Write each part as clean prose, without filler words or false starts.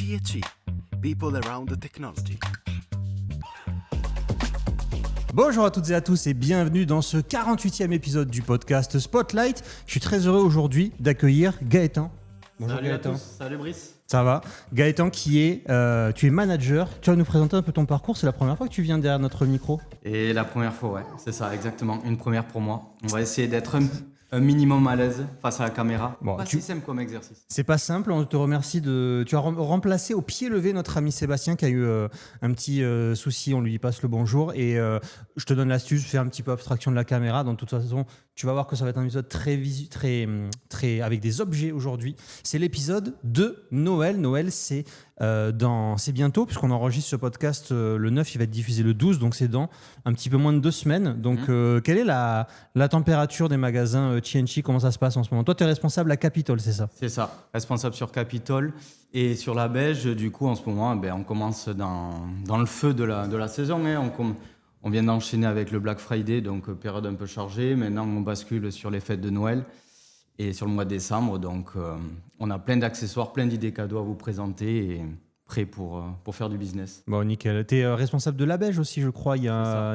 THE, People Around the Technology. Bonjour à toutes et à tous et bienvenue dans ce 48e épisode du podcast Spotlight. Je suis très heureux aujourd'hui d'accueillir Gaëtan. Bonjour salut Gaëtan. À tous. Salut Brice. Ça va. Gaëtan tu es manager. Tu vas nous présenter un peu ton parcours. C'est la première fois que tu viens derrière notre micro? Et la première fois, ouais. C'est ça, exactement. Une première pour moi. On va essayer d'être un minimum à l'aise face à la caméra. Bon, pas si simple comme exercice. C'est pas simple. On te remercie de... Tu as remplacé au pied levé notre ami Sébastien qui a eu un petit souci. On lui passe le bonjour. Et je te donne l'astuce. Fais un petit peu abstraction de la caméra. De toute façon, tu vas voir que ça va être un épisode très avec des objets aujourd'hui. C'est l'épisode de Noël. Noël, c'est bientôt, puisqu'on enregistre ce podcast le 9, il va être diffusé le 12, donc c'est dans un petit peu moins de 2 semaines. Donc, quelle est la température des magasins THE? Comment ça se passe en ce moment? Toi, tu es responsable à Capitole, c'est ça? C'est ça, responsable sur Capitole. Et sur la Belge, du coup, en ce moment, on commence dans le feu de la saison. Hein. On vient d'enchaîner avec le Black Friday, donc période un peu chargée. Maintenant, on bascule sur les fêtes de Noël et sur le mois de décembre. Donc, on a plein d'accessoires, plein d'idées cadeaux à vous présenter et prêt pour faire du business. Bon, nickel. Tu es responsable de la Belge aussi, je crois.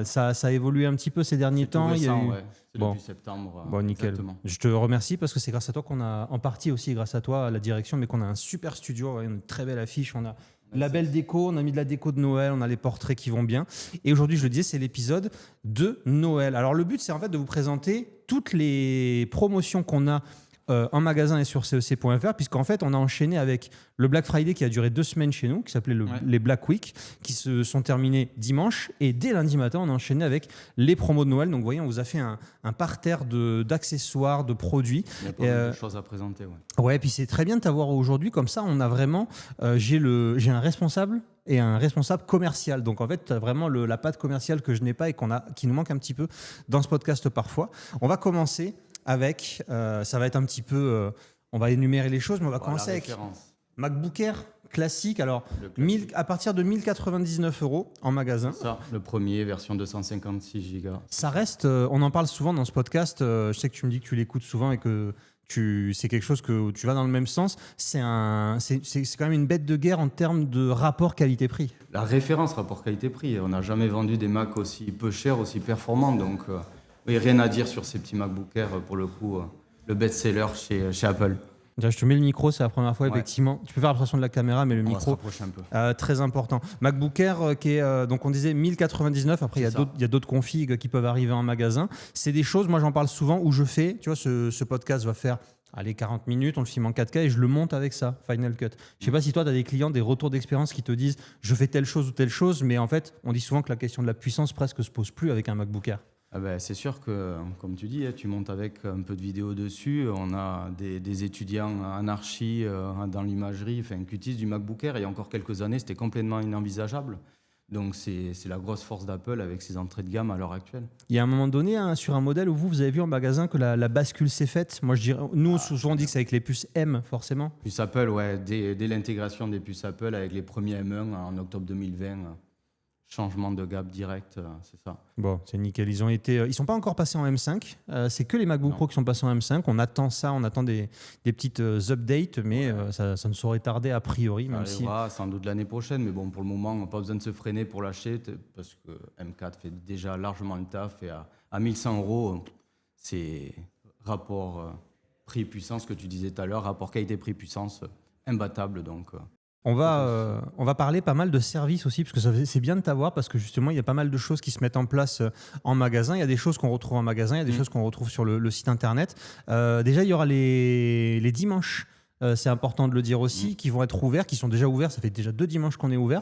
Ça a évolué un petit peu ces derniers temps. Récent, ouais. C'est depuis septembre. Bon, nickel. Exactement. Je te remercie parce que c'est grâce à toi qu'on a, en partie aussi grâce à toi, à la direction, mais qu'on a un super studio, une très belle affiche. On a la belle déco, on a mis de la déco de Noël, on a les portraits qui vont bien. Et aujourd'hui, je le disais, c'est l'épisode de Noël. Alors, le but, c'est en fait de vous présenter toutes les promotions qu'on a en magasin et sur cec.fr, puisqu'en fait, on a enchaîné avec le Black Friday qui a duré 2 semaines chez nous, qui s'appelait les Black Week, qui se sont terminés dimanche. Et dès lundi matin, on a enchaîné avec les promos de Noël. Donc, vous voyez, on vous a fait un parterre d'accessoires, de produits. Il y a pas mal de choses à présenter. Ouais, et puis c'est très bien de t'avoir aujourd'hui. Comme ça, on a vraiment... j'ai un responsable et un responsable commercial. Donc, en fait, tu as vraiment la patte commerciale que je n'ai pas et qui nous manque un petit peu dans ce podcast parfois. On va commencer avec, ça va être un petit peu, on va énumérer les choses, mais on va commencer avec MacBook Air classique. Alors, à partir de 1099 € en magasin. C'est ça, le premier, version 256 Go. Ça reste, on en parle souvent dans ce podcast. Je sais que tu me dis que tu l'écoutes souvent et que c'est quelque chose que tu vas dans le même sens. C'est quand même une bête de guerre en termes de rapport qualité-prix. La référence rapport qualité-prix. On n'a jamais vendu des Macs aussi peu chers, aussi performants. Donc, oui, rien à dire sur ces petits MacBook Air, pour le coup, le best-seller chez Apple. Déjà, je te mets le micro, c'est la première fois, effectivement. Tu peux faire l'impression de la caméra, mais le micro, on va se rapprocher un peu. Très important. MacBook Air, qui est, donc on disait 1099, après il y a d'autres configs qui peuvent arriver en magasin. C'est des choses, moi j'en parle souvent, où je fais, tu vois, ce podcast va faire... Allez, 40 minutes, on le filme en 4K et je le monte avec ça, Final Cut. Je sais pas si toi, tu as des clients, des retours d'expérience qui te disent je fais telle chose ou telle chose, mais en fait, on dit souvent que la question de la puissance presque se pose plus avec un MacBook Air. C'est sûr que, comme tu dis, tu montes avec un peu de vidéo dessus. On a des étudiants en archi, dans l'imagerie, qui utilisent du MacBook Air. Et il y a encore quelques années, c'était complètement inenvisageable. Donc, c'est la grosse force d'Apple avec ses entrées de gamme à l'heure actuelle. Il y a un moment donné, sur un modèle où vous avez vu en magasin que la bascule s'est faite. Moi, je dirais, nous, souvent, on dit que c'est avec les puces M, forcément. Puces Apple, ouais. Dès l'intégration des puces Apple avec les premiers M1 en octobre 2020, changement de gamme direct, c'est ça. Bon, c'est nickel. Ils sont pas encore passés en M5. C'est que les MacBook Pro qui sont passés en M5. On attend des petites updates, mais ça ne saurait tarder a priori. Ça arrivera sans doute l'année prochaine, mais bon, pour le moment, on n'a pas besoin de se freiner pour l'acheter parce que M4 fait déjà largement le taf et à 1100 €, c'est rapport prix-puissance que tu disais tout à l'heure, rapport qualité-prix-puissance imbattable, donc... On va parler pas mal de services aussi, parce que c'est bien de t'avoir, parce que justement, il y a pas mal de choses qui se mettent en place en magasin. Il y a des choses qu'on retrouve en magasin, il y a des choses qu'on retrouve sur le site internet. Déjà, il y aura les dimanches, c'est important de le dire aussi, qui vont être ouverts, qui sont déjà ouverts. Ça fait déjà 2 dimanches qu'on est ouvert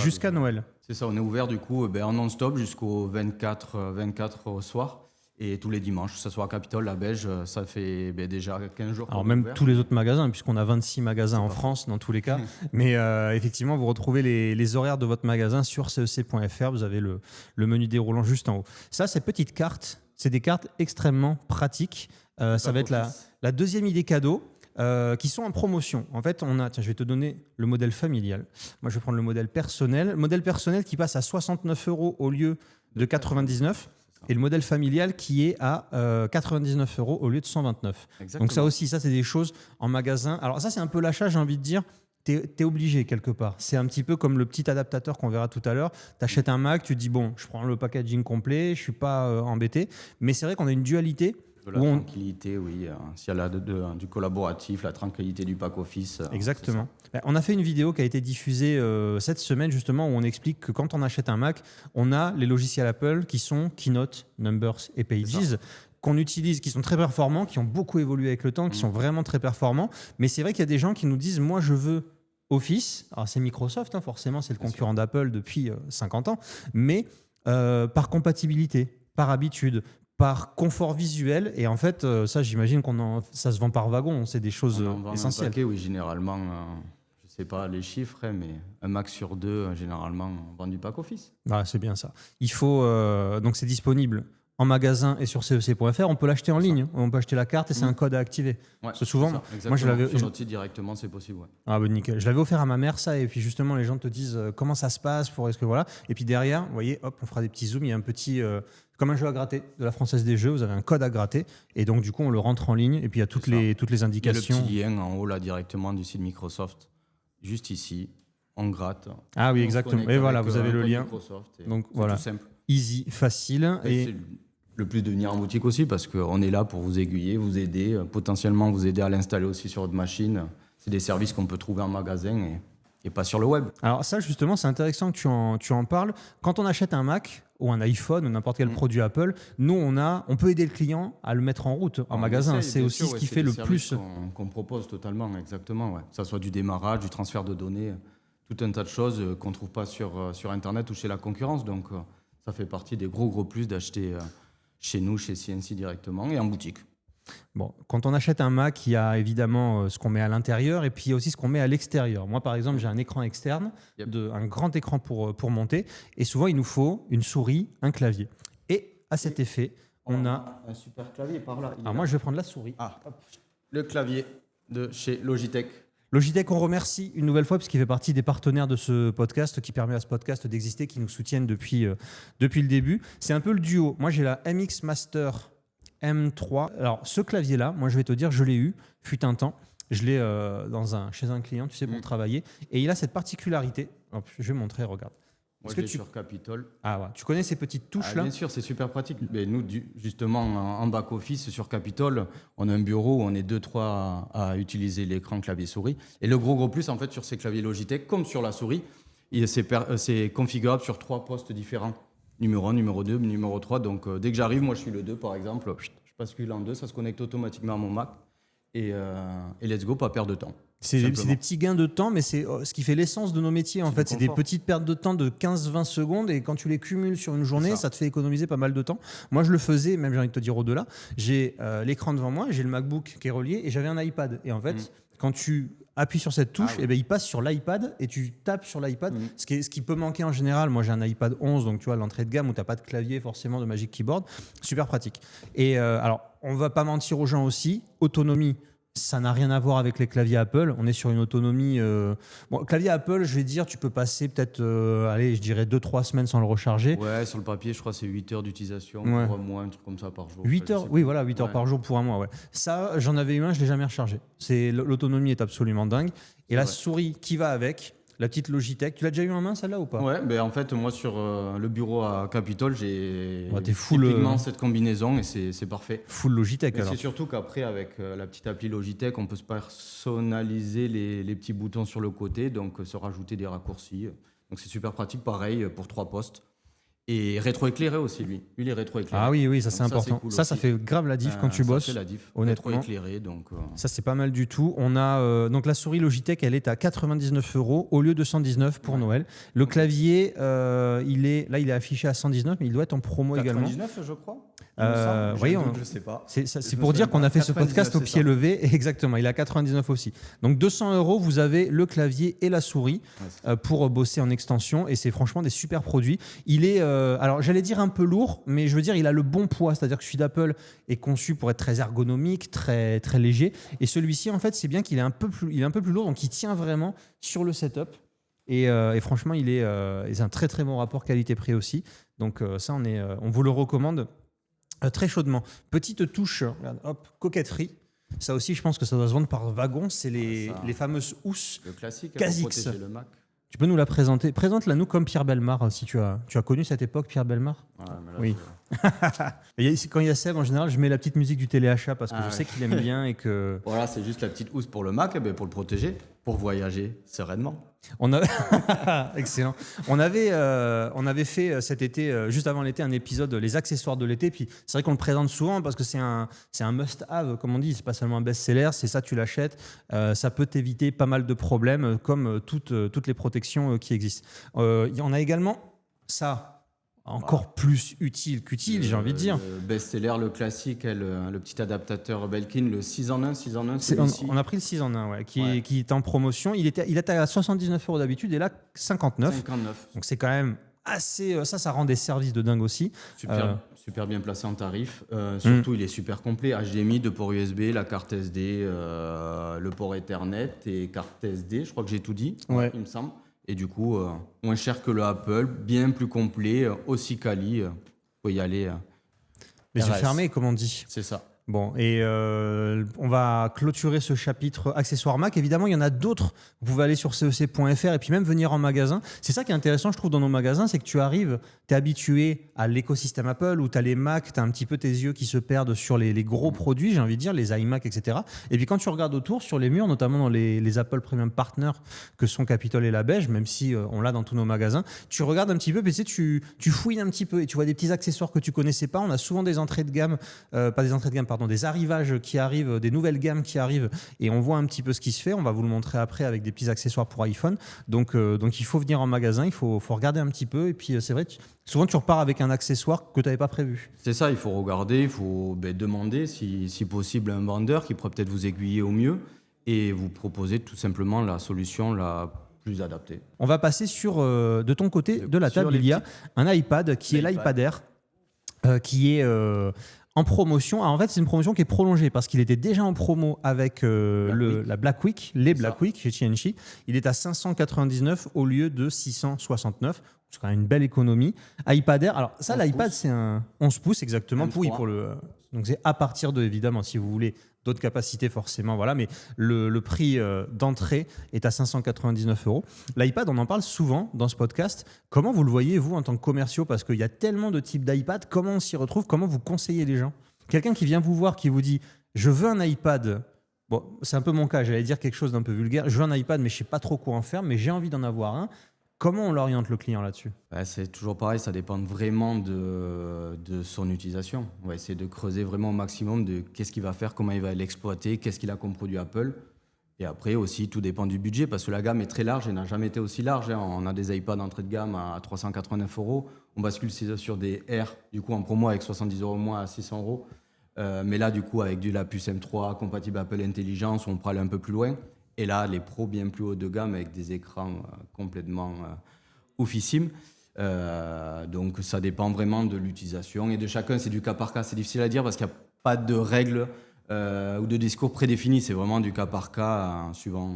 jusqu'à Noël. C'est ça, on est ouvert du coup en non-stop jusqu'au 24 au soir. Et tous les dimanches, que ce soit à Capitole, la Belge, ça fait déjà 15 jours. Alors même tous les autres magasins, puisqu'on a 26 magasins en France dans tous les cas. Mais effectivement, vous retrouvez les horaires de votre magasin sur cec.fr. Vous avez le menu déroulant juste en haut. Ça, ces petites cartes, c'est des cartes extrêmement pratiques. Ça va être la deuxième idée cadeau. Qui sont en promotion. En fait, je vais te donner le modèle familial. Moi, je vais prendre le modèle personnel. Modèle personnel qui passe à 69 € au lieu de 99. Et le modèle familial qui est à 99 € au lieu de 129. Exactement. Donc ça aussi, ça c'est des choses en magasin. Alors ça c'est un peu l'achat, j'ai envie de dire. t'es obligé quelque part. C'est un petit peu comme le petit adaptateur qu'on verra tout à l'heure. Tu achètes un Mac, tu te dis bon, je prends le packaging complet, je suis pas embêté. Mais c'est vrai qu'on a une dualité. De la tranquillité, oui. S'il y a du collaboratif, la tranquillité du pack office. Exactement. On a fait une vidéo qui a été diffusée cette semaine justement où on explique que quand on achète un Mac, on a les logiciels Apple qui sont Keynote, Numbers et Pages qu'on utilise, qui sont très performants, qui ont beaucoup évolué avec le temps, qui sont vraiment très performants. Mais c'est vrai qu'il y a des gens qui nous disent moi je veux Office. Alors c'est Microsoft, hein, forcément c'est le concurrent d'Apple depuis 50 ans, mais par compatibilité, par habitude, par confort visuel. Et en fait, ça, j'imagine ça se vend par wagon. C'est des choses essentielles. Oui, généralement, je ne sais pas les chiffres, mais un Mac sur 2, généralement, on vend du pack Office. Ah, c'est bien ça. Il faut, donc, c'est disponible en magasin et sur cec.fr. On peut l'acheter en ligne. On peut acheter la carte et c'est un code à activer. Ouais, c'est souvent, moi, sur notre site directement, c'est possible. Ouais. Ah, bah, nickel. Je l'avais offert à ma mère, ça. Et puis, justement, les gens te disent comment ça se passe. Est-ce que voilà. Et puis, derrière, vous voyez, hop, on fera des petits zooms. Il y a un petit. Comme un jeu à gratter de la Française des Jeux, vous avez un code à gratter et donc du coup on le rentre en ligne et puis il y a toutes les indications. Il y a le petit lien en haut là directement du site Microsoft, juste ici, on gratte. Ah oui, exactement. Et voilà, vous avez le lien. Donc voilà, tout simple. Easy, facile. Et le plus de venir en boutique aussi parce qu'on est là pour vous aiguiller, vous aider, potentiellement vous aider à l'installer aussi sur votre machine. C'est des services qu'on peut trouver en magasin et pas sur le web. Alors ça justement, c'est intéressant que tu en parles. Quand on achète un Mac ou un iPhone ou n'importe quel produit Apple, nous on peut aider le client à le mettre en route en magasin. C'est aussi ce qui fait le plus. Qu'on propose totalement, exactement. Ouais. Que ça soit du démarrage, du transfert de données, tout un tas de choses qu'on ne trouve pas sur Internet ou chez la concurrence. Donc ça fait partie des gros plus d'acheter chez nous, chez CNC directement et en boutique. Bon, quand on achète un Mac, il y a évidemment ce qu'on met à l'intérieur et puis il y a aussi ce qu'on met à l'extérieur. Moi, par exemple, j'ai un écran externe, un grand écran pour monter et souvent, il nous faut une souris, un clavier. Et à cet effet, on a un super clavier par là. Alors moi, je vais prendre la souris. Le clavier de chez Logitech. Logitech, on remercie une nouvelle fois puisqu'il fait partie des partenaires de ce podcast qui permet à ce podcast d'exister, qui nous soutiennent depuis le début. C'est un peu le duo. Moi, j'ai la MX Master M3. Alors, ce clavier-là, moi, je vais te dire, je l'ai eu, fut un temps. Je l'ai chez un client, tu sais, pour travailler. Et il a cette particularité. Hop, je vais montrer, regarde. Moi, je l'ai sur Capitol. Ah ouais. Tu connais ces petites touches-là ? Bien sûr, c'est super pratique. Mais nous, justement, en back-office, sur Capitol, on a un bureau où on est 2-3 à utiliser l'écran clavier-souris. Et le gros plus, en fait, sur ces claviers Logitech, comme sur la souris, c'est configurable sur 3 postes différents. Numéro 1, numéro 2, numéro 3. Donc, dès que j'arrive, moi, je suis le 2, par exemple. Je bascule en 2, ça se connecte automatiquement à mon Mac. Et let's go, pas perdre de temps. C'est des petits gains de temps, mais c'est ce qui fait l'essence de nos métiers. En fait, c'est des petites pertes de temps de 15-20 secondes. Et quand tu les cumules sur une journée, ça te fait économiser pas mal de temps. Moi, je le faisais, même j'ai envie de te dire au-delà. J'ai l'écran devant moi, j'ai le MacBook qui est relié et j'avais un iPad. Et en fait, quand tu appuies sur cette touche, il passe sur l'iPad et tu tapes sur l'iPad. Ce qui peut manquer en général, moi j'ai un iPad 11, donc tu vois, l'entrée de gamme où tu n'as pas de clavier forcément de Magic Keyboard. Super pratique. Et alors, on ne va pas mentir aux gens aussi, autonomie. Ça n'a rien à voir avec les claviers Apple. On est sur une autonomie. Clavier Apple, je vais dire, tu peux passer peut-être, je dirais 2-3 semaines sans le recharger. Ouais, sur le papier, je crois que c'est 8 heures d'utilisation pour un mois, un truc comme ça par jour. 8 heures, oui, voilà, 8 heures par jour pour un mois. Ouais. Ça, j'en avais eu un, je ne l'ai jamais rechargé. L'autonomie est absolument dingue. Et la souris qui va avec, la petite Logitech. Tu l'as déjà eu en main, celle-là, ou pas ? Ouais, ben en fait, moi, sur le bureau à Capitol, j'ai typiquement cette combinaison et c'est parfait. Full Logitech, alors. C'est surtout qu'après, avec la petite appli Logitech, on peut se personnaliser les petits boutons sur le côté, donc se rajouter des raccourcis. Donc, c'est super pratique, pareil, pour 3 postes. Et rétroéclairé aussi, lui. Lui, il est rétroéclairé. Ah oui, ça c'est important. Cool ça fait grave la diff quand tu bosses. Ça fait la diff. Honnêtement. Rétroéclairé, donc. Ça, c'est pas mal du tout. On a donc la souris Logitech, elle est à 99 € au lieu de 119 pour Noël. Le clavier, il est affiché à 119, mais il doit être en promo 99, également. 99, je crois. Je sais pas. C'est pour dire qu'on a fait ce podcast au pied levé. Exactement, il est à 99 aussi. Donc 200 €, vous avez le clavier et la souris pour bosser en extension. Et c'est franchement des super produits. Il est, alors j'allais dire un peu lourd, mais je veux dire, il a le bon poids. C'est-à-dire que celui d'Apple est conçu pour être très ergonomique, très, très léger. Et celui-ci, en fait, c'est bien qu'il est un peu plus lourd. Donc il tient vraiment sur le setup. Et franchement, il est un très, très bon rapport qualité-prix aussi. Donc ça, on vous le recommande. Très chaudement. Petite touche, regarde, hop, coquetterie. Ça aussi, je pense que ça doit se vendre par wagon. C'est les, Ça. les fameuses housses. Le classique Casix. pour protéger le Mac. Tu peux nous la présenter? Présente-la nous comme Pierre Bellemare, si tu as connu cette époque, Pierre Bellemare. Ouais, mais là, Oui. Quand il y a Seb, en général, je mets la petite musique du téléachat parce que je sais qu'il aime bien et que... Voilà, c'est juste la petite housse pour le Mac, eh ben, pour le protéger, pour voyager sereinement. On a... Excellent. On avait fait cet été, juste avant l'été, un épisode les accessoires de l'été. Puis c'est vrai qu'on le présente souvent parce que c'est un must-have, comme on dit. C'est pas seulement un best-seller, c'est ça, tu l'achètes. Ça peut t'éviter pas mal de problèmes, comme toutes les protections qui existent. On a également ça. Encore plus utile qu'utile, j'ai envie de dire. Le best-seller, le classique, le petit adaptateur Belkin, le 6 en 1, 6 en 1, On a pris le 6 en 1, ouais, qui Ouais. est en promotion. Il était à 79 € d'habitude et là, 59. 59. Donc c'est quand même assez... Ça rend des services de dingue aussi. Super bien placé en tarif. Surtout, il est super complet. HDMI, 2 ports USB, la carte SD, le port Ethernet et carte SD. Je crois que j'ai tout dit, Ouais. il me semble. Et du coup, moins cher que le Apple, bien plus complet, aussi quali. Vous pouvez y aller. Les yeux RS. fermés, comme on dit. C'est ça. Bon, et on va clôturer ce chapitre accessoires Mac. Évidemment, il y en a d'autres. Vous pouvez aller sur cec.fr et puis même venir en magasin. C'est ça qui est intéressant, je trouve, dans nos magasins, c'est que tu arrives, tu es habitué à l'écosystème Apple où tu as les Mac, tu as un petit peu tes yeux qui se perdent sur les gros produits, j'ai envie de dire, les iMac, etc. Et puis quand tu regardes autour, sur les murs, notamment dans les Apple Premium Partners que sont Capitol et La Beige, même si on l'a dans tous nos magasins, tu regardes un petit peu, puis tu fouilles un petit peu et tu vois des petits accessoires que tu connaissais pas. On a souvent des entrées de gamme, pas des entrées de gamme, pardon, des arrivages qui arrivent, des nouvelles gammes qui arrivent et on voit un petit peu ce qui se fait. On va vous le montrer après avec des petits accessoires pour iPhone. Donc il faut venir en magasin, il faut regarder un petit peu et puis c'est vrai, souvent tu repars avec un accessoire que tu n'avais pas prévu. C'est ça, il faut regarder, il faut demander si possible à un vendeur qui pourrait peut-être vous aiguiller au mieux et vous proposer tout simplement la solution la plus adaptée. On va passer sur, de ton côté de la Sur table, les il y a un iPad qui est l'iPad Air, qui est en promotion. Alors, en fait, c'est une promotion qui est prolongée parce qu'il était déjà en promo avec la Black Week, les Black Week chez Tianchi. Il est à 599 au lieu de 669. C'est quand même une belle économie. iPad Air, alors ça, 11 l'iPad, pouces. c'est un 11 pouces exactement. M3. Oui, donc c'est à partir de, évidemment, si vous voulez d'autres capacités, forcément, voilà. Mais le prix d'entrée est à 599 €. L'iPad, on en parle souvent dans ce podcast. Comment vous le voyez, vous, en tant que commerciaux? Parce qu'il y a tellement de types d'iPad. Comment on s'y retrouve? Comment vous conseillez les gens? Quelqu'un qui vient vous voir, qui vous dit « Je veux un iPad ». Bon, c'est un peu mon cas. J'allais dire quelque chose d'un peu vulgaire. Je veux un iPad, mais je ne sais pas trop quoi en faire, mais j'ai envie d'en avoir un. Comment on l'oriente le client là-dessus? C'est toujours pareil, ça dépend vraiment de son utilisation. On va essayer de creuser vraiment au maximum de qu'est-ce qu'il va faire, comment il va l'exploiter, qu'est-ce qu'il a comme produit Apple. Et après aussi, tout dépend du budget parce que la gamme est très large et n'a jamais été aussi large. On a des iPads d'entrée de gamme à 389 €. On bascule sur des Air, du coup en promo avec 70 € moins à 600 €. Mais là, du coup, avec la puce M3 compatible Apple Intelligence, on peut aller un peu plus loin. Et là, les pros bien plus haut de gamme avec des écrans complètement oufissimes. Donc ça dépend vraiment de l'utilisation et de chacun. C'est du cas par cas. C'est difficile à dire parce qu'il n'y a pas de règles ou de discours prédéfinis. C'est vraiment du cas par cas suivant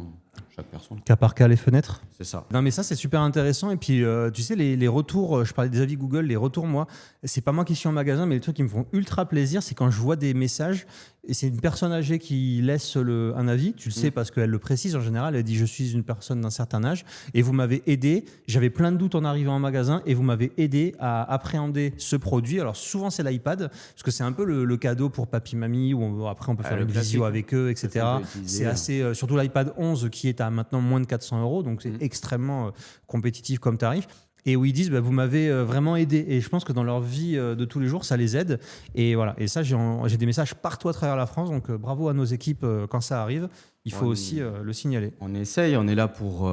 chaque personne. Cas par cas, les fenêtres? C'est ça. Non, mais ça, c'est super intéressant. Et puis, tu sais, les retours, je parlais des avis Google, les retours, moi, c'est pas moi qui suis en magasin, mais les trucs qui me font ultra plaisir, c'est quand je vois des messages et c'est une personne âgée qui laisse un avis. Tu le sais parce qu'elle le précise en général. Elle dit « Je suis une personne d'un certain âge et vous m'avez aidé. J'avais plein de doutes en arrivant en magasin et vous m'avez aidé à appréhender ce produit. » Alors, souvent, c'est l'iPad parce que c'est un peu le cadeau pour papy, mamie où après, on peut faire le une visio classique. avec eux, etc. Ça, on peut utiliser, C'est assez, surtout l'iPad 11 qui est à maintenant moins de 400 €. Donc, c'est extrêmement compétitif comme tarif. Et où ils disent vous m'avez vraiment aidé, et je pense que dans leur vie de tous les jours ça les aide, et voilà. Et ça, j'ai des messages partout à travers la France, donc bravo à nos équipes quand ça arrive. Il faut aussi le signaler. On essaye, on est là pour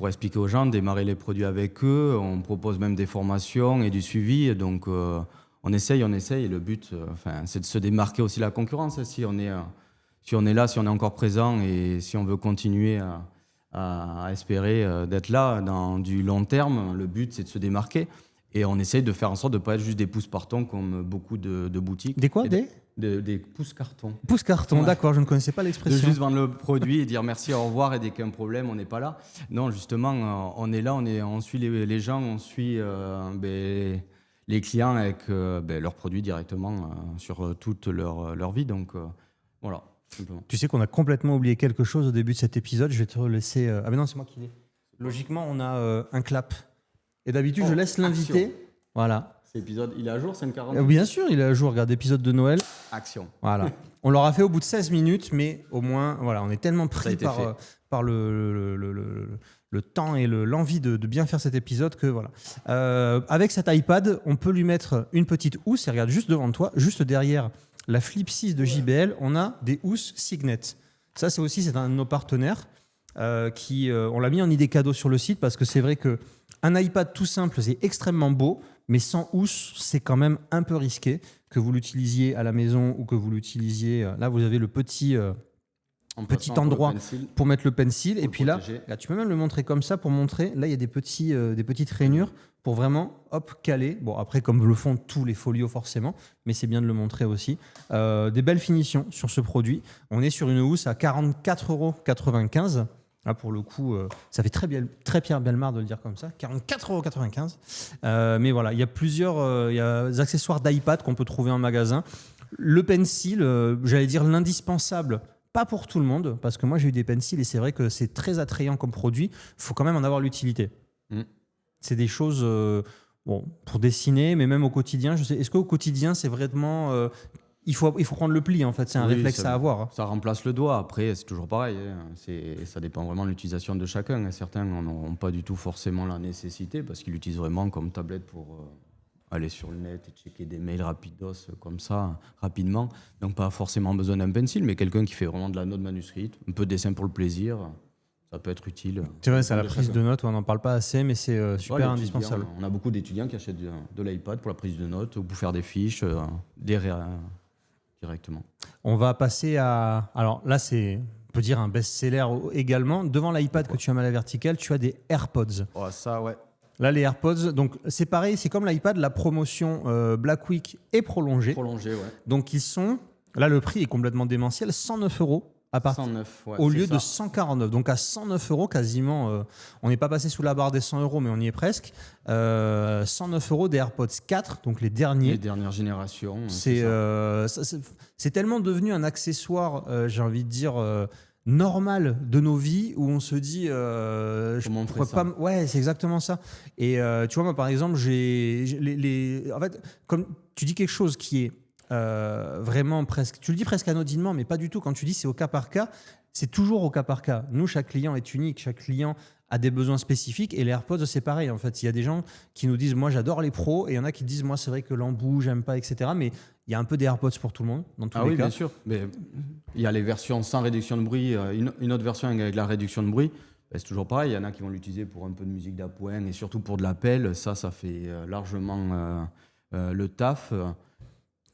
expliquer aux gens, démarrer les produits avec eux. On propose même des formations et du suivi. Donc on essaye. Et le but, c'est de se démarquer aussi de la concurrence. Si on est là, si on est encore présent et si on veut continuer à espérer d'être là dans du long terme, le but, c'est de se démarquer. Et on essaye de faire en sorte de ne pas être juste des pouces partons comme beaucoup de boutiques. Des quoi? Des pouces cartons. Pouce carton, Ouais. d'accord, je ne connaissais pas De l'expression. juste vendre le produit et dire merci, au revoir, et dès qu'il y a un problème, on n'est pas là. Non, justement, on est là, on suit les gens, on suit les clients avec leurs produits directement sur toute leur vie. Donc voilà, simplement. Tu sais qu'on a complètement oublié quelque chose au début de cet épisode. Je vais te laisser. Ah, mais non, c'est moi qui l'ai. Logiquement, on a un clap. Et d'habitude, je laisse l'invité. Action. Voilà. Cet épisode, il est à jour, 5h40. Bien sûr, il est à jour. Regarde, épisode de Noël. Action. Voilà. On l'aura fait au bout de 16 minutes, mais au moins, voilà, on est tellement Ça a pris été par, fait. par le temps et l'envie de bien faire cet épisode que voilà. Avec cet iPad, on peut lui mettre une petite housse. Et regarde, juste devant toi, juste derrière la Flip 6 de JBL, on a des housses Signet. Ça, c'est un de nos partenaires on l'a mis en idée cadeau sur le site parce que c'est vrai que un iPad tout simple, c'est extrêmement beau, mais sans housse, c'est quand même un peu risqué que vous l'utilisiez à la maison ou que vous l'utilisiez. Là, vous avez le petit endroit pour mettre le pencil. Et puis là, tu peux même le montrer comme ça pour montrer. Là, il y a des petites rainures pour vraiment caler. Bon, après, comme le font tous les folios forcément, mais c'est bien de le montrer aussi. Des belles finitions sur ce produit. On est sur une housse à 44,95 €. Là, pour le coup, ça fait très Pierre Bellemare de le dire comme ça. 44,95 €. Mais voilà, il y a plusieurs des accessoires d'iPad qu'on peut trouver en magasin. Le pencil, j'allais dire l'indispensable. Pas pour tout le monde, parce que moi j'ai eu des pencils et c'est vrai que c'est très attrayant comme produit. Il faut quand même en avoir l'utilité. C'est des choses pour dessiner, mais même au quotidien. Est-ce qu'au quotidien, c'est vraiment... il faut prendre le pli, en fait. C'est un réflexe à avoir. Ça remplace le doigt. Après, c'est toujours pareil. Ça dépend vraiment de l'utilisation de chacun. Certains n'ont pas du tout forcément la nécessité parce qu'ils l'utilisent vraiment comme tablette pour... aller sur le net et checker des mails rapidos comme ça, rapidement. Donc pas forcément besoin d'un pencil, mais quelqu'un qui fait vraiment de la note manuscrite, un peu de dessin pour le plaisir, ça peut être utile. C'est vrai, c'est la prise de notes, on n'en parle pas assez, mais c'est super indispensable. On a beaucoup d'étudiants qui achètent de l'iPad pour la prise de notes ou pour faire des fiches directement. On va passer à... Alors là, on peut dire un best-seller également. Devant l'iPad que tu as à la verticale, tu as des AirPods. Oh, ça, ouais. Là, les AirPods, donc c'est pareil, c'est comme l'iPad, la promotion Black Week est prolongée. Prolongée, ouais. Donc là, le prix est complètement démentiel, 109 € à partir 109, ouais, au lieu de 149. Donc à 109 € quasiment, on n'est pas passé sous la barre des 100 €, mais on y est presque. 109 € des AirPods 4, donc les derniers. Les dernières générations. C'est tellement devenu un accessoire, j'ai envie de dire... normal de nos vies où on se dit comment on ferait ça. Ouais, c'est exactement ça. Et tu vois, moi par exemple, en fait, comme tu dis quelque chose qui est vraiment presque, tu le dis presque anodinement, mais pas du tout. Quand tu dis c'est au cas par cas, c'est toujours au cas par cas. Nous, chaque client est unique, chaque client a des besoins spécifiques et les AirPods, c'est pareil. En fait, il y a des gens qui nous disent moi j'adore les pros et il y en a qui disent moi c'est vrai que l'embout j'aime pas, etc. Mais il y a un peu des AirPods pour tout le monde dans tous les cas. Oui, bien sûr. Mais il y a les versions sans réduction de bruit, une autre version avec la réduction de bruit. C'est toujours pareil. Il y en a qui vont l'utiliser pour un peu de musique d'appoint et surtout pour de l'appel. Ça fait largement le taf.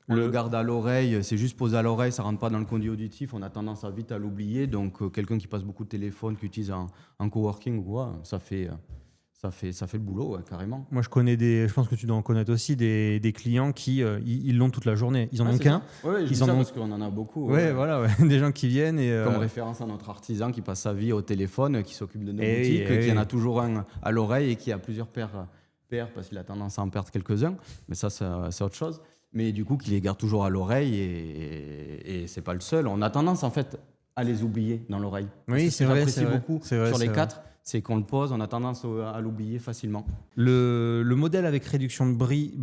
On le garde à l'oreille, c'est juste posé à l'oreille, ça rentre pas dans le conduit auditif, on a tendance à vite à l'oublier. Donc quelqu'un qui passe beaucoup de téléphone, qui utilise en coworking ou quoi, ça fait le boulot, ouais, carrément. Moi, je pense que tu dois en connaître aussi des clients qui ils l'ont toute la journée. Ils en ont qu'un. Oui, je dis ça parce qu'on en a beaucoup. Ouais, voilà, ouais. Des gens qui viennent et comme référence à notre artisan qui passe sa vie au téléphone, qui s'occupe de nos boutiques, qui en a toujours un à l'oreille et qui a plusieurs paires parce qu'il a tendance à en perdre quelques-uns. Mais ça, c'est autre chose. Mais du coup, qui les garde toujours à l'oreille et c'est pas le seul. On a tendance en fait à les oublier dans l'oreille. Oui, c'est vrai. J'apprécie beaucoup sur les 4. Vrai. C'est qu'on le pose, on a tendance à l'oublier facilement. Le modèle avec réduction de bruit,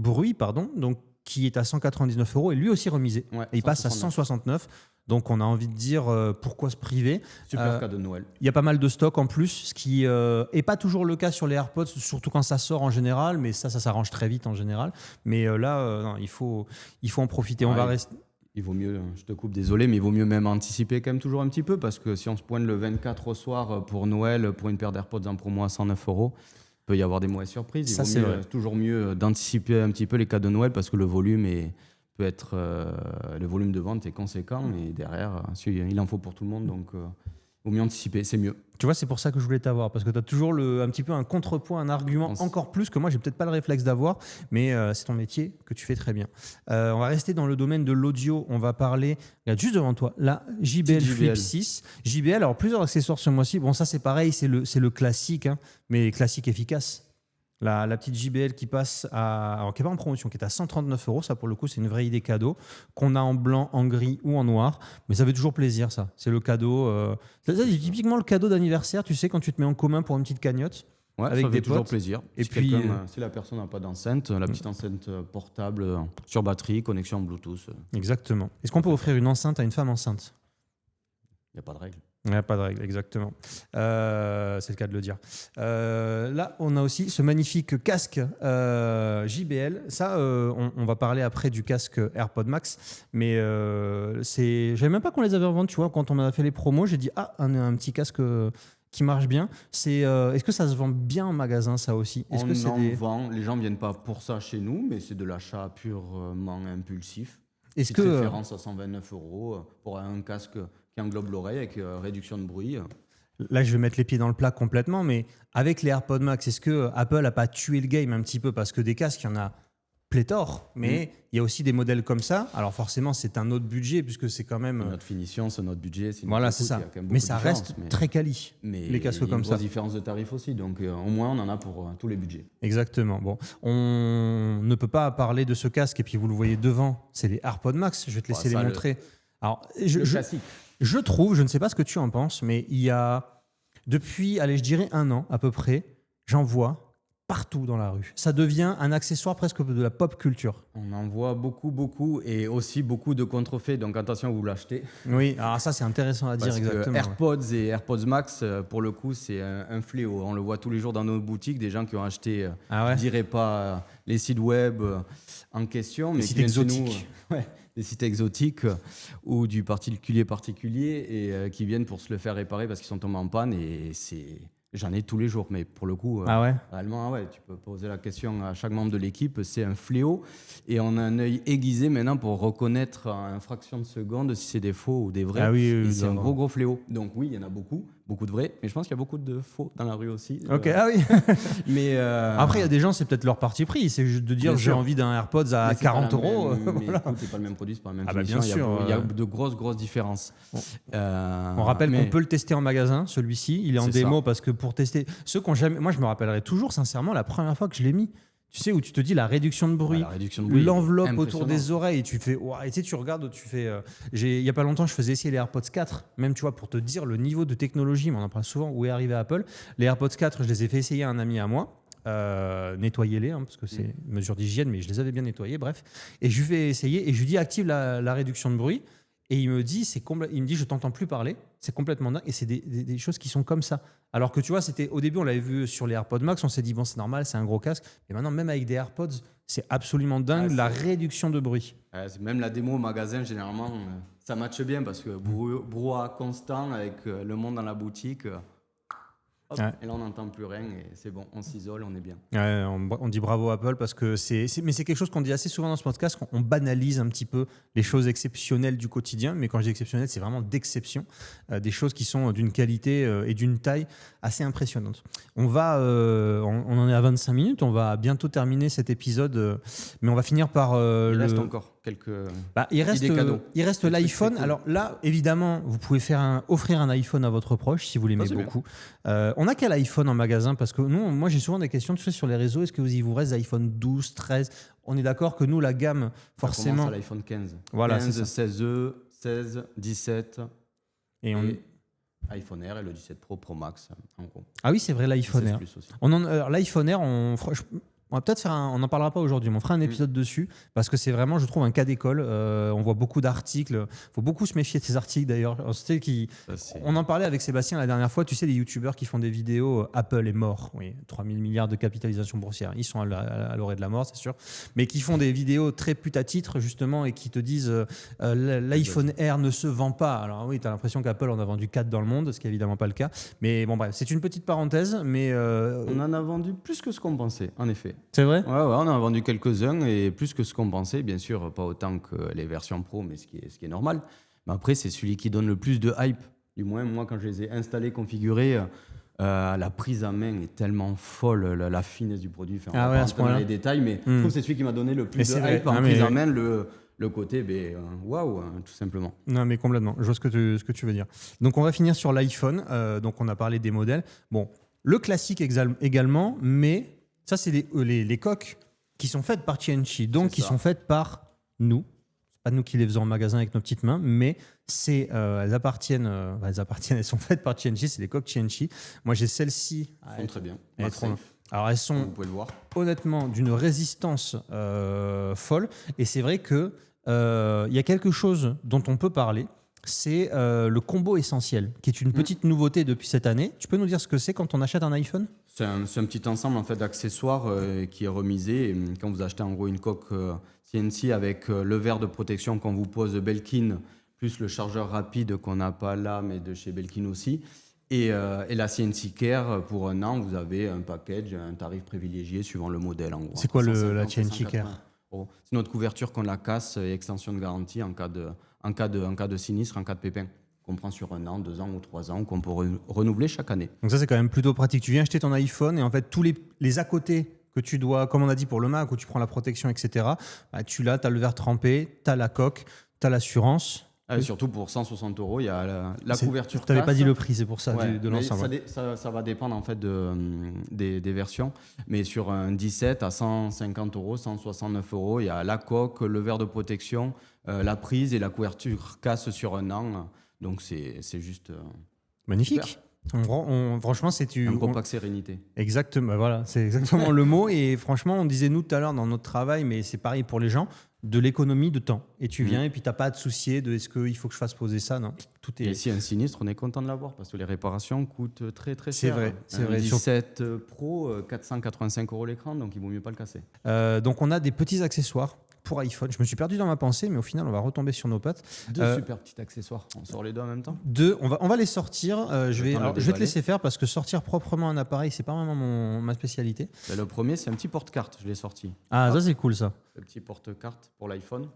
donc qui est à 199 € est lui aussi remisé. Ouais, et il passe à 169. Donc on a envie de dire pourquoi se priver. Super cadeau de Noël. Il y a pas mal de stock en plus, ce qui est pas toujours le cas sur les AirPods, surtout quand ça sort en général, mais ça s'arrange très vite en général. Mais non, il faut en profiter. On va rester. Il vaut mieux, je te coupe, désolé, mais il vaut mieux même anticiper quand même toujours un petit peu parce que si on se pointe le 24 au soir pour Noël, pour une paire d'AirPods en promo à 109 €, il peut y avoir des mauvaises surprises. Ça, c'est vrai. Toujours mieux d'anticiper un petit peu les cadeaux de Noël parce que le volume peut être le volume de vente est conséquent et derrière, il en faut pour tout le monde, donc vaut mieux anticiper, c'est mieux. Tu vois, c'est pour ça que je voulais t'avoir, parce que tu as toujours un petit peu un contrepoint, un argument encore plus que moi, j'ai peut-être pas le réflexe d'avoir, mais c'est ton métier que tu fais très bien. On va rester dans le domaine de l'audio, on va parler, regarde juste devant toi, la JBL Flip 6. JBL, alors plusieurs accessoires ce mois-ci, bon ça c'est pareil, c'est le classique, hein, mais classique efficace. La petite JBL qui passe alors qui n'est pas en promotion, qui est à 139 €. Ça, pour le coup, c'est une vraie idée cadeau qu'on a en blanc, en gris ou en noir. Mais ça fait toujours plaisir, ça. C'est le cadeau. C'est typiquement le cadeau d'anniversaire, tu sais, quand tu te mets en commun pour une petite cagnotte. Ouais, Avec ça des fait toujours potes. plaisir. Et si, puis, si la personne n'a pas d'enceinte, la petite enceinte portable sur batterie, connexion Bluetooth, Exactement. Est-ce qu'on peut offrir une enceinte à une femme enceinte? il n'y a pas de règle. Il n'y a pas de règle, exactement. C'est le cas de le dire. Là, on a aussi ce magnifique casque JBL. Ça, on va parler après du casque AirPod Max. Mais je savais même pas qu'on les avait en vente. Tu vois, quand on a fait les promos, j'ai dit un petit casque qui marche bien. Est-ce que ça se vend bien en magasin, ça aussi? Est-ce que Vend. Les gens ne viennent pas pour ça chez nous, mais c'est de l'achat purement impulsif. Est-ce Petite que référence à 129 € pour un casque qui englobe l'oreille avec réduction de bruit. Là, je vais mettre les pieds dans le plat complètement, mais avec les AirPods Max, est-ce que Apple n'a pas tué le game un petit peu? Parce que des casques, il y en a pléthore, mais il y a aussi des modèles comme ça. Alors forcément, c'est un autre budget puisque c'est quand même... Notre finition, c'est notre budget. Voilà, c'est ça. Mais ça reste très quali, les casques comme ça. Il y a une grosse différence de tarif aussi, donc au moins on en a pour tous les budgets. Exactement. Bon, on ne peut pas parler de ce casque, et puis vous le voyez devant, c'est les AirPods Max. Je vais te laisser les montrer. Alors, je trouve, je ne sais pas ce que tu en penses, mais il y a, depuis, allez, je dirais 1 an à peu près, j'en vois partout dans la rue. Ça devient un accessoire presque de la pop culture. On en voit beaucoup, et aussi beaucoup de contrefaits, donc attention, vous l'achetez. Oui, alors ça c'est intéressant à dire. Parce exactement. Que AirPods et AirPods Max, pour le coup, c'est un fléau. On le voit tous les jours dans nos boutiques, des gens qui ont acheté, je ne dirais pas les sites web en question, mais des sites exotiques. Des sites exotiques ou du particulier et qui viennent pour se le faire réparer parce qu'ils sont tombés en panne, et j'en ai tous les jours, mais pour le coup, réellement, tu peux poser la question à chaque membre de l'équipe, c'est un fléau, et on a un œil aiguisé maintenant pour reconnaître en fraction de seconde si c'est des faux ou des vrais. C'est un gros fléau. Donc oui, il y en a beaucoup de vrais, mais je pense qu'il y a beaucoup de faux dans la rue aussi. Ok, mais après, il y a des gens, c'est peut-être leur parti pris, c'est juste de dire j'ai envie d'un AirPods à 40 €. Mais écoute, c'est pas le même produit, c'est pas la même finition. Bien sûr, il y a de grosses différences. On rappelle qu'on peut le tester en magasin, celui-ci, il est en démo, parce que pour tester ceux qui ont jamais, moi je me rappellerai toujours sincèrement la première fois que je l'ai mis. Tu sais, où tu te dis la réduction de bruit, l'enveloppe autour des oreilles, et tu fais, et tu sais, tu regardes, tu fais. Il y a pas longtemps, je faisais essayer les AirPods 4, même tu vois, pour te dire le niveau de technologie, mais on en parle souvent, où est arrivé Apple. Les AirPods 4, je les ai fait essayer à un ami à moi. Nettoyez-les, parce que c'est une mesure d'hygiène, mais je les avais bien nettoyés, bref. Et je lui fais essayer, et je lui dis active la réduction de bruit. Et il me dit, je t'entends plus parler, c'est complètement dingue, et c'est des choses qui sont comme ça. Alors que tu vois, au début, on l'avait vu sur les AirPods Max, on s'est dit, bon, c'est normal, c'est un gros casque. Et maintenant, même avec des AirPods, c'est absolument dingue, la réduction de bruit. Même la démo au magasin, généralement, ça matche bien, parce que brouhaha constant avec le monde dans la boutique. Et là, on n'entend plus rien, et c'est bon, on s'isole, on est bien. On dit bravo Apple, parce que mais c'est quelque chose qu'on dit assez souvent dans ce podcast, on banalise un petit peu les choses exceptionnelles du quotidien, mais quand je dis exceptionnelles, c'est vraiment d'exception, des choses qui sont d'une qualité et d'une taille assez impressionnante. On en est à 25 minutes, on va bientôt terminer cet épisode, mais on va finir par... Il reste encore quelques idées cadeaux. Il reste l'iPhone. Cool. Alors là, évidemment, vous pouvez offrir un iPhone à votre proche si vous l'aimez beaucoup. On a quel iPhone en magasin? Parce que moi, j'ai souvent des questions, tu sais, sur les réseaux. Est-ce que il vous reste iPhone 12, 13? On est d'accord que nous, la gamme, forcément... Ça commence à l'iPhone 15. Voilà, 15, 16e, 16, 17 et iPhone Air et le 17 Pro Max, en gros. Ah oui, c'est vrai, l'iPhone Air. L'iPhone Air, on va peut-être faire on n'en parlera pas aujourd'hui, mais on fera un épisode dessus, parce que c'est vraiment, je trouve, un cas d'école. On voit beaucoup d'articles. Il faut beaucoup se méfier de ces articles, d'ailleurs. On en parlait avec Sébastien la dernière fois. Tu sais, les youtubeurs qui font des vidéos, Apple est mort. Oui, 3 000 milliards de capitalisation boursière. Ils sont à l'orée de la mort, c'est sûr. Mais qui font des vidéos très pute-à-titre, justement, et qui te disent l'iPhone Air ne se vend pas. Alors oui, tu as l'impression qu'Apple en a vendu 4 dans le monde, ce qui n'est évidemment pas le cas. Mais bon, bref, c'est une petite parenthèse. Mais on en a vendu plus que ce qu'on pensait, en effet. C'est vrai ? Ouais, on en a vendu quelques-uns, et plus que ce qu'on pensait, bien sûr, pas autant que les versions pro, mais ce qui est normal. Mais après, c'est celui qui donne le plus de hype. Du moins, moi, quand je les ai installés, configurés, la prise à main est tellement folle, la finesse du produit. Enfin, on va pas rentrer dans les détails, mais je trouve que c'est celui qui m'a donné le plus de hype en prise à main, le côté waouh, tout simplement. Non, mais complètement. Je vois ce que tu veux dire. Donc, on va finir sur l'iPhone. Donc, on a parlé des modèles. Bon, le classique également, mais Ça, c'est les coques qui sont faites par Tianchi, donc C'est qui ça. sont faites par nous. C'est pas nous qui les faisons en magasin avec nos petites mains, mais elles appartiennent, elles sont faites par Tianchi, c'est les coques Tianchi. Moi, j'ai celle-ci. Ils sont très bien. elles Max sont- Safe, Alors, elles sont vous pouvez le voir. honnêtement d'une résistance folle. Et c'est vrai que il y a quelque chose dont on peut parler, c'est le combo essentiel, qui est une petite nouveauté depuis cette année. Tu peux nous dire ce que c'est quand on achète un iPhone ? C'est un petit ensemble en fait d'accessoires qui est remisé. Et, quand vous achetez en gros une coque CNC avec le verre de protection qu'on vous pose de Belkin, plus le chargeur rapide qu'on n'a pas là, mais de chez Belkin aussi, et la CNC Care, pour un an, vous avez un package, un tarif privilégié suivant le modèle. En gros, C'est quoi la 150 et CNC Care 180 euros. C'est notre couverture qu'on la casse et extension de garantie en cas de sinistre, en cas de pépin, qu'on prend sur 1 an, 2 ans ou 3 ans, qu'on peut renouveler chaque année. Donc ça, c'est quand même plutôt pratique. Tu viens acheter ton iPhone et en fait, tous les à côté que tu dois, comme on a dit pour le Mac, où tu prends la protection, etc., bah, tu l'as, tu as le verre trempé, tu as la coque, tu as l'assurance. Et surtout pour 160 euros, il y a la C'est- couverture. Tu n'avais pas casse. dit le prix, c'est pour ça, Ouais, de mais l'ensemble. ça va dépendre en fait des versions. Mais sur un 17 à 150 euros, 169 euros, il y a la coque, le verre de protection, la prise et la couverture casse sur 1 an. Donc c'est juste Magnifique. Franchement, c'est un gros pack sérénité. Exactement, bah voilà, c'est exactement le mot. Et franchement, on disait nous tout à l'heure dans notre travail, mais c'est pareil pour les gens, de l'économie de temps. Et tu viens et puis tu n'as pas à te soucier de est-ce qu'il faut que je fasse poser ça. Non, tout est. Et si un sinistre, on est content de l'avoir parce que les réparations coûtent très très C'est cher. vrai, c'est Un vrai. 17 Pro, 485 euros l'écran, donc il vaut mieux pas le casser. Donc on a des petits accessoires pour iPhone. Je me suis perdu dans ma pensée, mais au final, on va retomber sur nos pattes. Deux super petits accessoires. On sort les deux en même temps. On va les sortir. Je vais te déballer. laisser faire parce que sortir proprement un appareil, c'est pas vraiment ma spécialité. Ben, le premier, c'est un petit porte-carte, je l'ai sorti. Ah, ça c'est cool ça. Le petit porte-carte pour l'iPhone.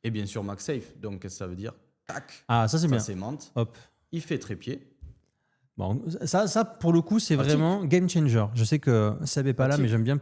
Et bien sûr MagSafe, donc ça veut dire tac, Ah, ça c'est ça bien. s'aimante. Hop. Il fait trépied. Bon, ça pour le coup, c'est Pratique. vraiment game changer. Je sais que Seb n'est pas là, Pratique. mais j'aime bien.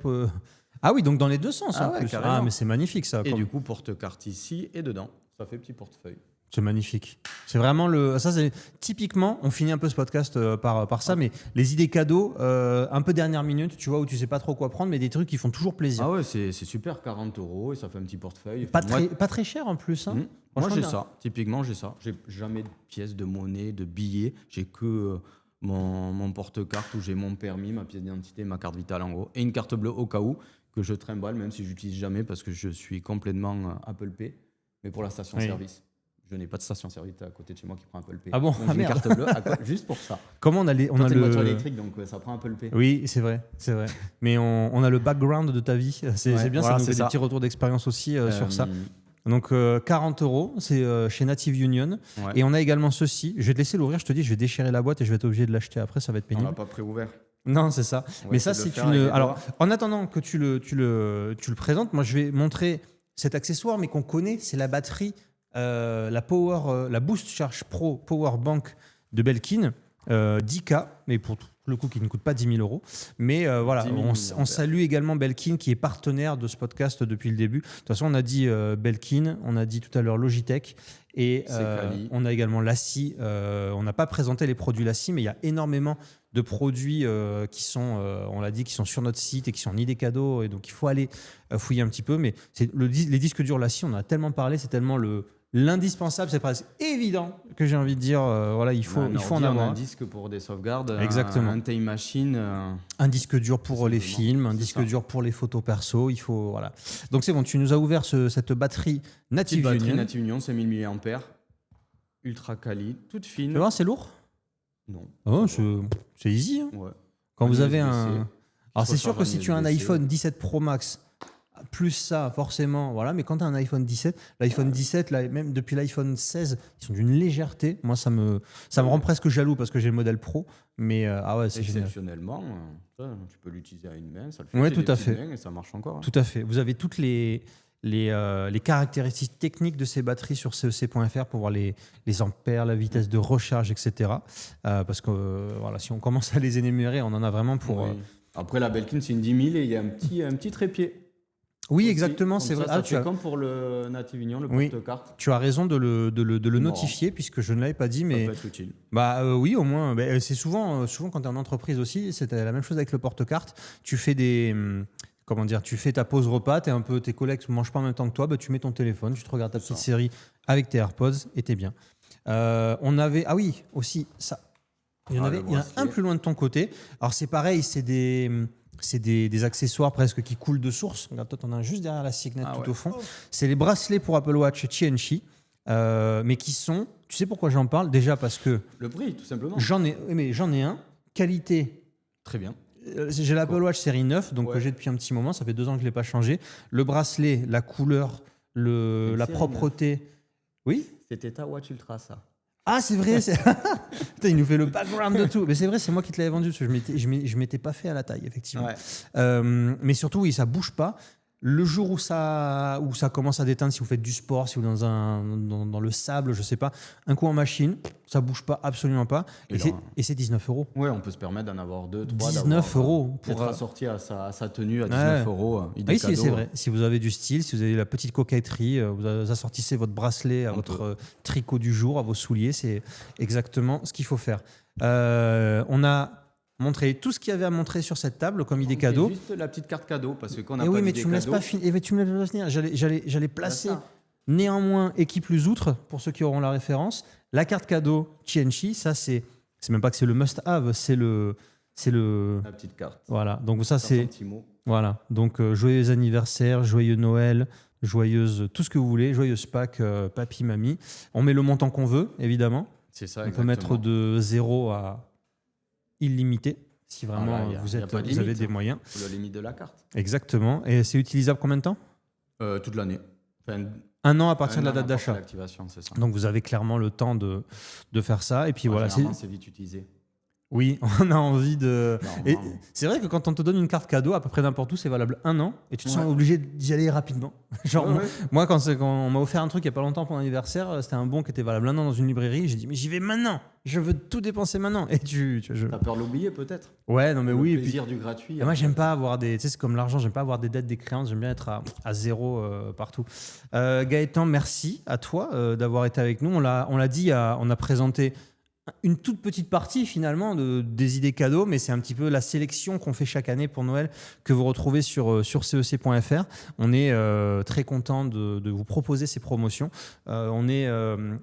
Ah oui, donc dans les deux sens Ah en ouais, plus. carrément. Ah, mais c'est magnifique ça. Et du coup, porte-carte ici et dedans. Ça fait petit portefeuille. C'est magnifique. C'est vraiment le. Ça, c'est typiquement. On finit un peu ce podcast par ça, mais les idées cadeaux, un peu dernière minute, tu vois, où tu sais pas trop quoi prendre, mais des trucs qui font toujours plaisir. Ah ouais, c'est super, 40 euros et ça fait un petit portefeuille. Pas Moi, très cher en plus. Hein. moi Franchement, j'ai bien. ça. Typiquement, j'ai ça. J'ai jamais de pièces de monnaie, de billets. J'ai que mon porte-carte où j'ai mon permis, ma pièce d'identité, ma carte vitale en gros, et une carte bleue au cas où que je trimballe, même si j'utilise jamais parce que je suis complètement Apple Pay. Mais pour la station-service. Je n'ai pas de station-service à côté de chez moi qui prend Apple Pay. Ah bon? Donc Ah, j'ai une merde. carte bleue juste pour ça. Comment on a Toi, t'as une voiture électrique, donc ça prend Apple Pay. Oui, c'est vrai. Mais on a le background de ta vie. C'est Ouais, bien, voilà, ça nous c'est fait ça. des petits retours d'expérience aussi sur ça. 40 Donc 40 euros, c'est chez Native Union. Ouais. Et on a également ceci. Je vais te laisser l'ouvrir, je te dis, je vais déchirer la boîte et je vais être obligé de l'acheter après, ça va être On pénible. l'a pas préouvert. Non, c'est ça. On va Mais ça, essayer de c'est le faire avec une. les Alors, doigts. en attendant que tu le présentes, moi, je vais montrer cet accessoire, mais qu'on connaît, c'est la batterie, la Boost Charge Pro Power Bank de Belkin, 10K, mais pour le coup, qui ne coûte pas 10 000 euros. Mais voilà, 10 000 on milliampères. salue également Belkin, qui est partenaire de ce podcast depuis le début. De toute façon, on a dit Belkin, on a dit tout à l'heure Logitech. Et Secali. on a également Lassi. On n'a pas présenté les produits Lassi, mais il y a énormément de produits qui sont, on l'a dit, qui sont sur notre site et qui sont ni des cadeaux. Et donc, il faut aller fouiller un petit peu. Mais les disques durs Lassi, on en a tellement parlé, c'est tellement l'indispensable, c'est presque évident que j'ai envie de dire, voilà, il faut en On a avoir un disque pour des sauvegardes, Exactement. un time machine. un disque dur pour les Simplement, films, un c'est disque ça. dur pour les photos perso. Il faut, voilà. Donc c'est bon, tu nous as ouvert cette batterie Petite Native batterie Union. Native Union, 5000 mAh, ultra quali, toute Tu fine. vas voir, c'est lourd. Non. Oh, c'est easy. Hein. Ouais. Quand Un vous avez USB-C, un. Alors c'est sûr que si tu as un USB-C. iPhone 17 Pro Max, plus ça, forcément, voilà. Mais quand tu as un iPhone 17, l'iPhone 17, là, même depuis l'iPhone 16, ils sont d'une légèreté. Moi, ça me rend presque jaloux parce que j'ai le modèle Pro. Mais ah ouais, c'est génial. Exceptionnellement, tu peux l'utiliser à une main, ça le fait. Ouais, J'ai tout des à petites fait. mains et ça marche encore. hein. Tout à fait. Vous avez toutes les caractéristiques techniques de ces batteries sur CEC.fr pour voir les ampères, la vitesse de recharge, etc. Parce que voilà, si on commence à les énumérer, on en a vraiment pour. Oui. Après, la Belkin, c'est une 10 000 et il y a un petit trépied. Oui, aussi. exactement, Comme c'est vrai. Ça Tu fait as, comme pour le Native Union, le Oui. porte-carte. tu as raison de le Marrant. notifier, puisque je ne l'avais pas dit, Ça mais peut être utile. oui, au moins. C'est souvent quand tu es en entreprise aussi, c'est la même chose avec le porte-carte. Tu fais comment dire, tu fais ta pause repas, tes collègues ne mangent pas en même temps que toi, tu mets ton téléphone, tu te regardes ta C'est petite ça. série avec tes AirPods et t'es bien. On avait, ah oui, aussi ça. Il y en Ah, avait, le il y en a bracelet. un plus loin de ton côté. Alors c'est pareil, c'est des accessoires presque qui coulent de source. Regarde, toi, t'en as un juste derrière la cygnet Ah tout ouais. au fond. C'est les bracelets pour Apple Watch Tianchi, mais qui sont. Tu sais pourquoi j'en parle? Déjà parce que Le prix, tout simplement. j'en ai un. Qualité. Très bien. J'ai l'Apple Watch série 9, donc Ouais. que j'ai depuis un petit moment. Ça fait 2 ans que je ne l'ai pas changé. Le bracelet, la couleur, Une la série propreté. Oui. C'était ta Watch Ultra, ça. Ah, c'est vrai. Putain, il nous fait le background de tout. Mais c'est vrai, c'est moi qui te l'avais vendu parce que je m'étais pas fait à la taille, effectivement. Ouais. Mais surtout, oui, ça bouge pas. Le jour où ça commence à déteindre, si vous faites du sport, si vous êtes dans le sable, je sais pas, un coup en machine, ça bouge pas, absolument pas. Et c'est 19 €. Ouais, on peut se permettre d'en avoir 2, 3. 19 € Pour pour. être assorti à sa tenue à 19 €. Idée Oui, c'est cadeau. vrai. Si vous avez du style, si vous avez la petite coquetterie, vous assortissez votre bracelet à votre tricot du jour, à vos souliers, c'est exactement ce qu'il faut faire. On a montré tout ce qu'il y avait à montrer sur cette table comme idée On fait cadeau. Juste la petite carte cadeau, parce que quand on a Et pas oui, mais d'idée tu me laisses cadeau, pas finir. Tu me laisses pas finir. J'allais placer ça. néanmoins équipe plus outre pour ceux qui auront la référence. La carte cadeau Tianchi, ça c'est même pas que c'est le must-have, c'est le La petite carte. voilà. Donc ça Faire son c'est petit mot. voilà. Donc joyeux anniversaire, joyeux Noël, joyeuse tout ce que vous voulez, joyeuse Pâques, papy, mamie. On met le montant qu'on veut, évidemment. C'est ça, On peut exactement. mettre de 0 à illimité si vraiment Voilà, y a vous pas de avez limite, des hein. moyens. C'est la limite de la carte. Exactement. Et c'est utilisable combien de temps? Toute l'année. Enfin, 1 an à partir un de la an date à partir d'achat. de l'activation, c'est ça. Donc vous avez clairement le temps de faire ça. Et puis voilà. Généralement, c'est vite utilisé. Oui, on a envie de. Et Normalement. c'est vrai que quand on te donne une carte cadeau, à peu près n'importe où, c'est valable 1 an et tu te sens Ouais. obligé d'y aller rapidement. Genre, Ouais, ouais. moi, quand on m'a offert un truc il n'y a pas longtemps pour mon anniversaire, c'était un bon qui était valable 1 an dans une librairie. J'ai dit, mais j'y vais maintenant, je veux tout dépenser maintenant. Et T'as peur de l'oublier, peut-être? Ouais, non, mais Le oui. Et puis, plaisir du gratuit. et moi, j'aime pas avoir des. Tu sais, c'est comme l'argent, j'aime pas avoir des dettes, des créances, j'aime bien être à 0 partout. Gaëtan, merci à toi d'avoir été avec nous. On l'a dit, on a présenté une toute petite partie finalement des idées cadeaux, mais c'est un petit peu la sélection qu'on fait chaque année pour Noël que vous retrouvez sur cec.fr. On est très content de vous proposer ces promotions.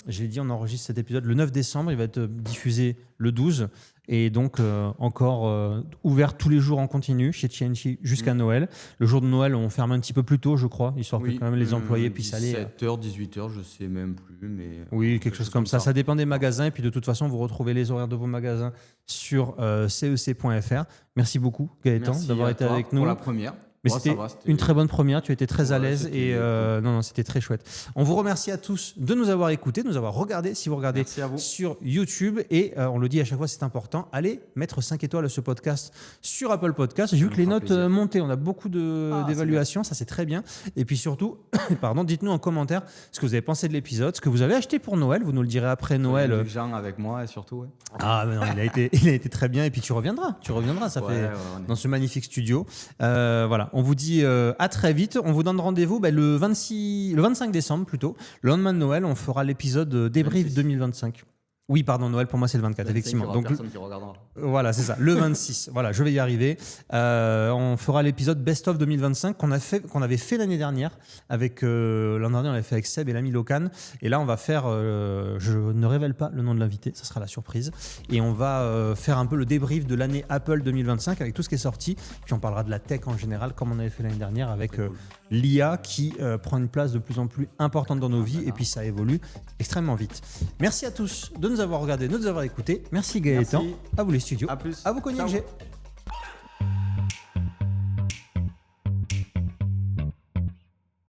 J'ai dit, on enregistre cet épisode le 9 décembre, il va être diffusé le 12. Et donc, encore ouvert tous les jours en continu chez Tianchi jusqu'à Noël. Le jour de Noël, on ferme un petit peu plus tôt, je crois, histoire que quand même les employés puissent aller. 17h, 18h, je sais même plus. Mais Oui, quelque chose comme ça. Ça dépend des magasins. Et puis, de toute façon, vous retrouvez les horaires de vos magasins sur cec.fr. Merci beaucoup, Gaëtan, Merci d'avoir à été toi avec nous. pour la première. Mais Ouais, c'était ça va, une très bonne première, tu étais très à Ouais, l'aise c'était et cool. non, c'était très chouette. On vous remercie à tous de nous avoir écoutés, de nous avoir regardés. Si vous regardez Merci à vous. sur YouTube, et on le dit à chaque fois, c'est important, allez mettre 5 étoiles à ce podcast sur Apple Podcast. J'ai vu nous que les fera notes plaisir. montaient, on a beaucoup c'est d'évaluations, ça c'est très bien. Et puis surtout, pardon, dites-nous en commentaire ce que vous avez pensé de l'épisode, ce que vous avez acheté pour Noël, vous nous le direz après Noël. Avec Jean avec moi et surtout. Ouais. Ah mais non, il a été très bien, et puis tu reviendras, ça Ouais, fait ouais, on est- dans ce magnifique studio. Voilà, on vous dit à très vite. On vous donne rendez-vous le 25 décembre plutôt, le lendemain de Noël. On fera l'épisode débrief 26. 2025. Oui, pardon, Noël pour moi c'est le 24, effectivement. Donc, Donc personne qui regardera. voilà, c'est ça, le 26. Voilà, je vais y arriver. On fera l'épisode Best of 2025 qu'on avait fait l'année dernière avec l'an dernier on l'avait fait avec Seb et l'ami Locan. Et là on va faire, je ne révèle pas le nom de l'invité, ça sera la surprise. Et on va faire un peu le débrief de l'année Apple 2025 avec tout ce qui est sorti. Puis on parlera de la tech en général comme on avait fait l'année dernière avec Très cool. l'IA qui prend une place de plus en plus importante dans nos vies et puis ça évolue extrêmement vite. Merci à tous de nous avoir regardés, de nous avoir écoutés. Merci Gaëtan. Merci. À vous les studios. À plus. À vous Cognac Ciao. G.